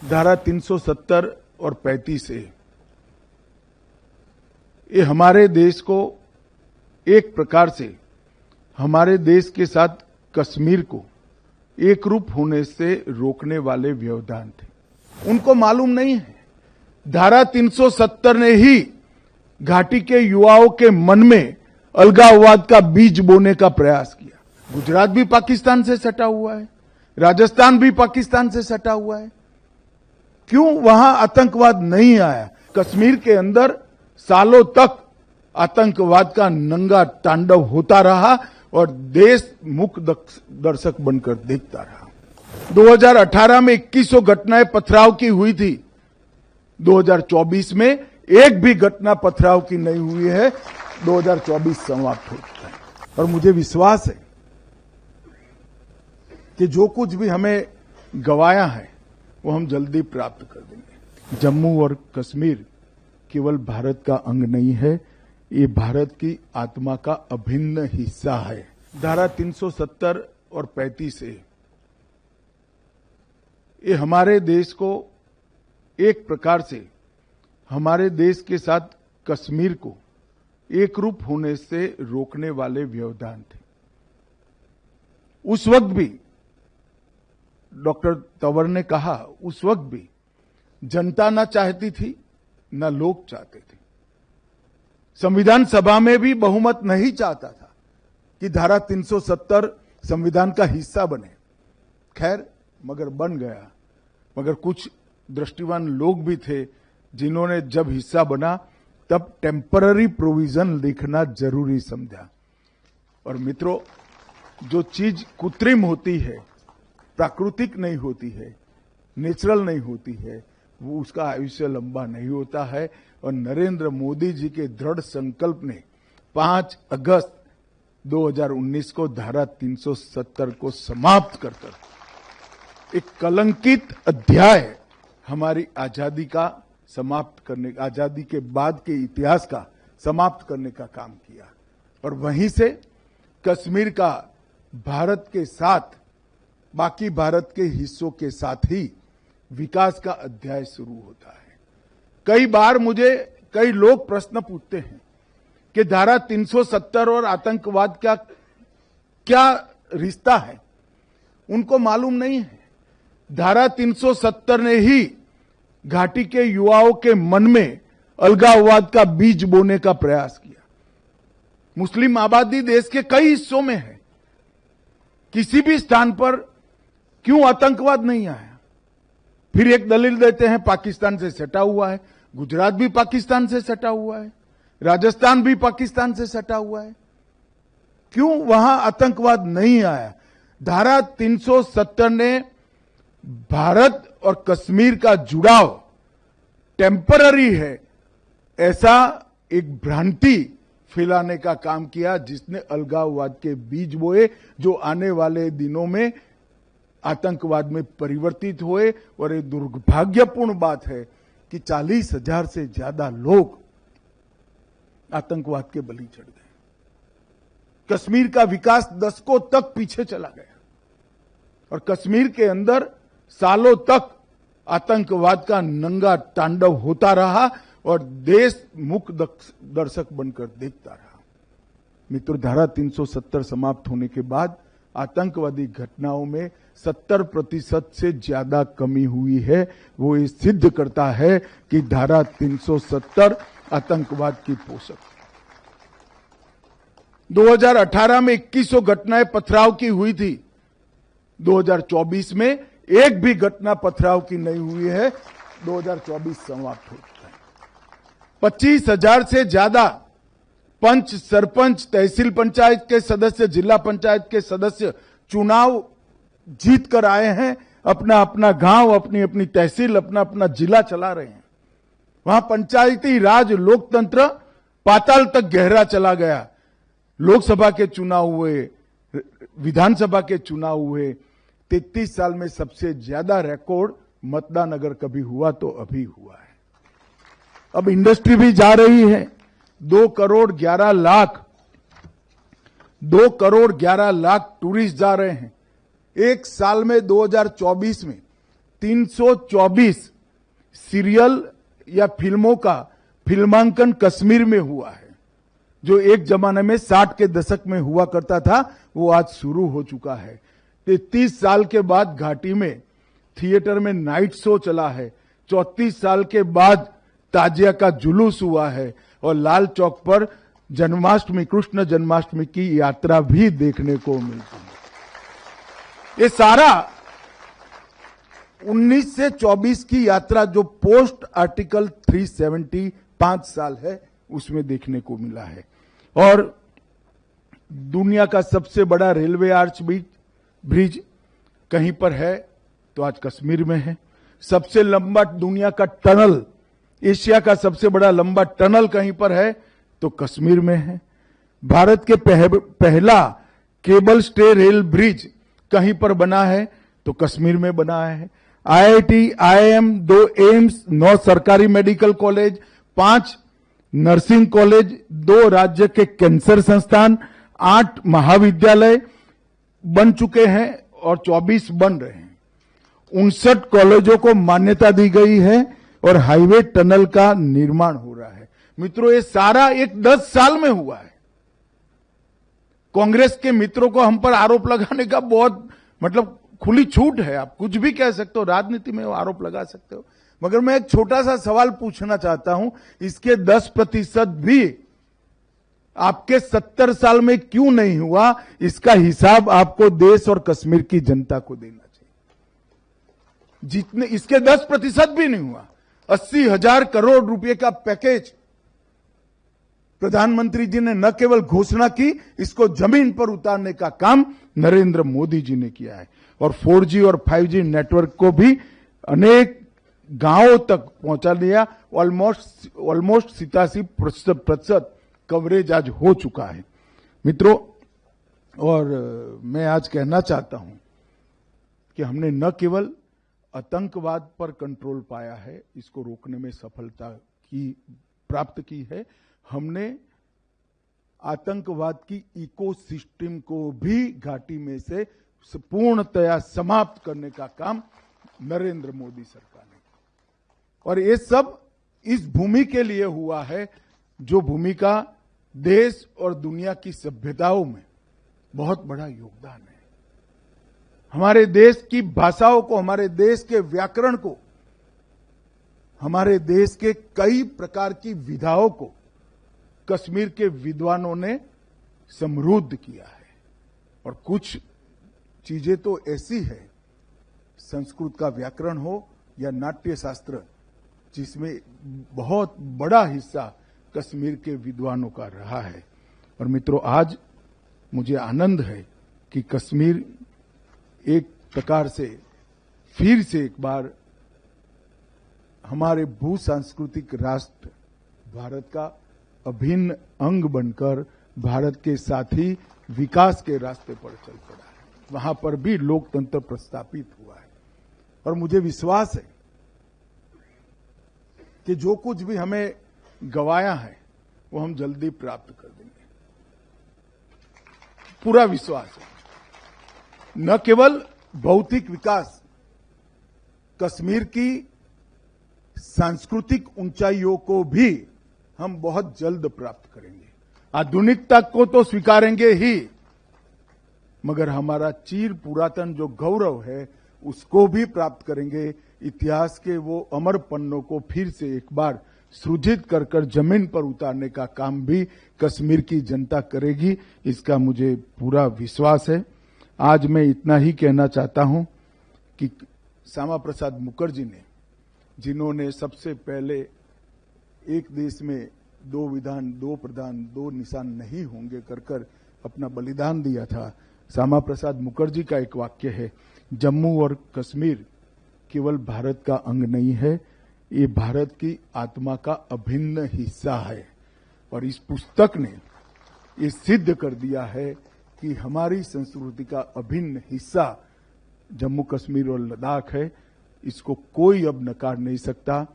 धारा 370 और 35 ए ये हमारे देश को एक प्रकार से हमारे देश के साथ कश्मीर को एक रूप होने से रोकने वाले व्यवधान थे। उनको मालूम नहीं है धारा 370 ने ही घाटी के युवाओं के मन में अलगाववाद का बीज बोने का प्रयास किया। गुजरात भी पाकिस्तान से सटा हुआ है, राजस्थान भी पाकिस्तान से सटा हुआ है। क्यों वहां आतंकवाद नहीं आया? कश्मीर के अंदर सालों तक आतंकवाद का नंगा तांडव होता रहा और देश मूक दर्शक बनकर देखता रहा। 2018 में 2100 घटनाएं पथराव की हुई थी। 2024 में एक भी घटना पथराव की नहीं हुई है। 2024 समाप्त हो चुका है और मुझे विश्वास है कि जो कुछ भी हमें गंवाया है वो हम जल्दी प्राप्त कर देंगे। जम्मू और कश्मीर केवल भारत का अंग नहीं है, ये भारत की आत्मा का अभिन्न हिस्सा है। धारा 370 और 35 ए ये हमारे देश को एक प्रकार से हमारे देश के साथ कश्मीर को एक रूप होने से रोकने वाले व्यवधान थे। उस वक्त भी डॉक्टर तंवर ने कहा, उस वक्त भी जनता ना चाहती थी ना लोग चाहते थे। संविधान सभा में भी बहुमत नहीं चाहता था कि धारा 370 संविधान का हिस्सा बने। खैर मगर बन गया। मगर कुछ दृष्टिवान लोग भी थे जिन्होंने जब हिस्सा बना तब टेम्पररी प्रोविजन लिखना जरूरी समझा। और मित्रों, जो चीज कृत्रिम होती है, प्राकृतिक नहीं होती है, नेचुरल नहीं होती है, वो उसका आयुष्य लंबा नहीं होता है। और नरेंद्र मोदी जी के दृढ़ संकल्प ने 5 अगस्त 2019 को धारा 370 को समाप्त कर एक कलंकित अध्याय हमारी आजादी का समाप्त करने, आजादी के बाद के इतिहास का समाप्त करने का काम किया। और वहीं से कश्मीर का भारत के साथ, बाकी भारत के हिस्सों के साथ ही विकास का अध्याय शुरू होता है। कई बार मुझे कई लोग प्रश्न पूछते हैं कि धारा 370 और आतंकवाद का क्या रिश्ता है। उनको मालूम नहीं है धारा 370 ने ही घाटी के युवाओं के मन में अलगाववाद का बीज बोने का प्रयास किया। मुस्लिम आबादी देश के कई हिस्सों में है। किसी भी स्थान पर क्यों आतंकवाद नहीं आया? फिर एक दलील देते हैं पाकिस्तान से सटा हुआ है। गुजरात भी पाकिस्तान से सटा हुआ है, राजस्थान भी पाकिस्तान से सटा हुआ है। क्यों वहां आतंकवाद नहीं आया? धारा 370 ने भारत और कश्मीर का जुड़ाव टेम्पररी है ऐसा एक भ्रांति फैलाने का काम किया, जिसने अलगाववाद के बीज बोए जो आने वाले दिनों में आतंकवाद में परिवर्तित हुए। और ये दुर्भाग्यपूर्ण बात है कि 40,000 से ज्यादा लोग आतंकवाद के बलि चढ़ गए। कश्मीर का विकास दशकों तक पीछे चला गया और कश्मीर के अंदर सालों तक आतंकवाद का नंगा तांडव होता रहा और देश मूक दर्शक बनकर देखता रहा। मित्रों, धारा 370 समाप्त होने के बाद आतंकवादी घटनाओं में 70% से ज्यादा कमी हुई है। वो ये सिद्ध करता है कि धारा 370 आतंकवाद की पोषक। 2018 में 2100 घटनाएं पथराव की हुई थी। 2024 में एक भी घटना पथराव की नहीं हुई है। 2024 समाप्त हो चुका है। 25,000 से ज्यादा पंच, सरपंच, तहसील पंचायत के सदस्य, जिला पंचायत के सदस्य चुनाव जीत कर आए हैं। अपना अपना गांव, अपनी अपनी तहसील, अपना अपना जिला चला रहे हैं। वहां पंचायती राज लोकतंत्र पाताल तक गहरा चला गया। लोकसभा के चुनाव हुए, विधानसभा के चुनाव हुए। 33 साल में सबसे ज्यादा रिकॉर्ड मतदान अगर कभी हुआ तो अभी हुआ है। अब इंडस्ट्री भी जा रही है। 2 करोड़ 11 लाख टूरिस्ट जा रहे हैं। एक साल में 2024 में 324 सीरियल या फिल्मों का फिल्मांकन कश्मीर में हुआ है। जो एक जमाने में 60 के दशक में हुआ करता था, वो आज शुरू हो चुका है। 33 साल के बाद घाटी में थिएटर में नाइट शो चला है। 34 साल के बाद ताजिया का जुलूस हुआ है और लाल चौक पर जन्माष्टमी, कृष्ण जन्माष्टमी की यात्रा भी देखने को मिलती है। ये सारा 19 से 24 की यात्रा जो पोस्ट आर्टिकल 375 साल है, उसमें देखने को मिला है। और दुनिया का सबसे बड़ा रेलवे आर्च ब्रिज कहीं पर है तो आज कश्मीर में है। सबसे लंबा दुनिया का टनल, एशिया का सबसे बड़ा लंबा टनल कहीं पर है तो कश्मीर में है। भारत के पहला केबल स्टे रेल ब्रिज कहीं पर बना है तो कश्मीर में बना है। IIT, IIM, 2 एम्स, 9 सरकारी मेडिकल कॉलेज, 5 नर्सिंग कॉलेज, 2 राज्य के कैंसर संस्थान, 8 महाविद्यालय बन चुके हैं और 24 बन रहे हैं। 59 कॉलेजों को मान्यता दी गई है और हाईवे टनल का निर्माण हो रहा है। मित्रों, ये सारा एक 10 साल में हुआ है। कांग्रेस के मित्रों को हम पर आरोप लगाने का बहुत खुली छूट है। आप कुछ भी कह सकते हो, राजनीति में आरोप लगा सकते हो, मगर मैं एक छोटा सा सवाल पूछना चाहता हूं, इसके 10% भी आपके 70 साल में क्यों नहीं हुआ? इसका हिसाब आपको देश और कश्मीर की जनता को देना चाहिए। जितने इसके 10% भी नहीं हुआ। 80,000 करोड़ रुपए का पैकेज प्रधानमंत्री जी ने न केवल घोषणा की, इसको जमीन पर उतारने का काम नरेंद्र मोदी जी ने किया है। और 4G और 5G नेटवर्क को भी अनेक गांवों तक पहुंचा दिया। ऑलमोस्ट 87% कवरेज आज हो चुका है। मित्रों, और मैं आज कहना चाहता हूं कि हमने न केवल आतंकवाद पर कंट्रोल पाया है, इसको रोकने में सफलता प्राप्त की है, हमने आतंकवाद की इकोसिस्टम को भी घाटी में से पूर्णतया समाप्त करने का काम नरेंद्र मोदी सरकार ने। और ये सब इस भूमि के लिए हुआ है, जो भूमि का देश और दुनिया की सभ्यताओं में बहुत बड़ा योगदान है। हमारे देश की भाषाओं को, हमारे देश के व्याकरण को, हमारे देश के कई प्रकार की विधाओं को कश्मीर के विद्वानों ने समृद्ध किया है। और कुछ चीजें तो ऐसी है, संस्कृत का व्याकरण हो या नाट्य शास्त्र, जिसमें बहुत बड़ा हिस्सा कश्मीर के विद्वानों का रहा है। और मित्रों, आज मुझे आनंद है कि कश्मीर एक प्रकार से फिर से एक बार हमारे भू सांस्कृतिक राष्ट्र भारत का अभिन्न अंग बनकर भारत के साथ ही विकास के रास्ते पर चल पड़ा है। वहां पर भी लोकतंत्र प्रस्थापित हुआ है। और मुझे विश्वास है कि जो कुछ भी हमें गवाया है वो हम जल्दी प्राप्त कर देंगे। पूरा विश्वास है। न केवल भौतिक विकास, कश्मीर की सांस्कृतिक ऊंचाइयों को भी हम बहुत जल्द प्राप्त करेंगे। आधुनिकता को तो स्वीकारेंगे ही, मगर हमारा चीर पुरातन जो गौरव है उसको भी प्राप्त करेंगे। इतिहास के वो अमर पन्नों को फिर से एक बार सृजित कर कर जमीन पर उतारने का काम भी कश्मीर की जनता करेगी, इसका मुझे पूरा विश्वास है। आज मैं इतना ही कहना चाहता हूं कि श्यामा प्रसाद मुखर्जी ने, जिन्होंने सबसे पहले एक देश में 2 विधान 2 प्रधान 2 निशान नहीं होंगे कर कर अपना बलिदान दिया था, श्यामा प्रसाद मुखर्जी का एक वाक्य है, जम्मू और कश्मीर केवल भारत का अंग नहीं है, ये भारत की आत्मा का अभिन्न हिस्सा है। और इस पुस्तक ने ये सिद्ध कर दिया है कि हमारी संस्कृति का अभिन्न हिस्सा जम्मू कश्मीर और लद्दाख है। इसको कोई अब नकार नहीं सकता।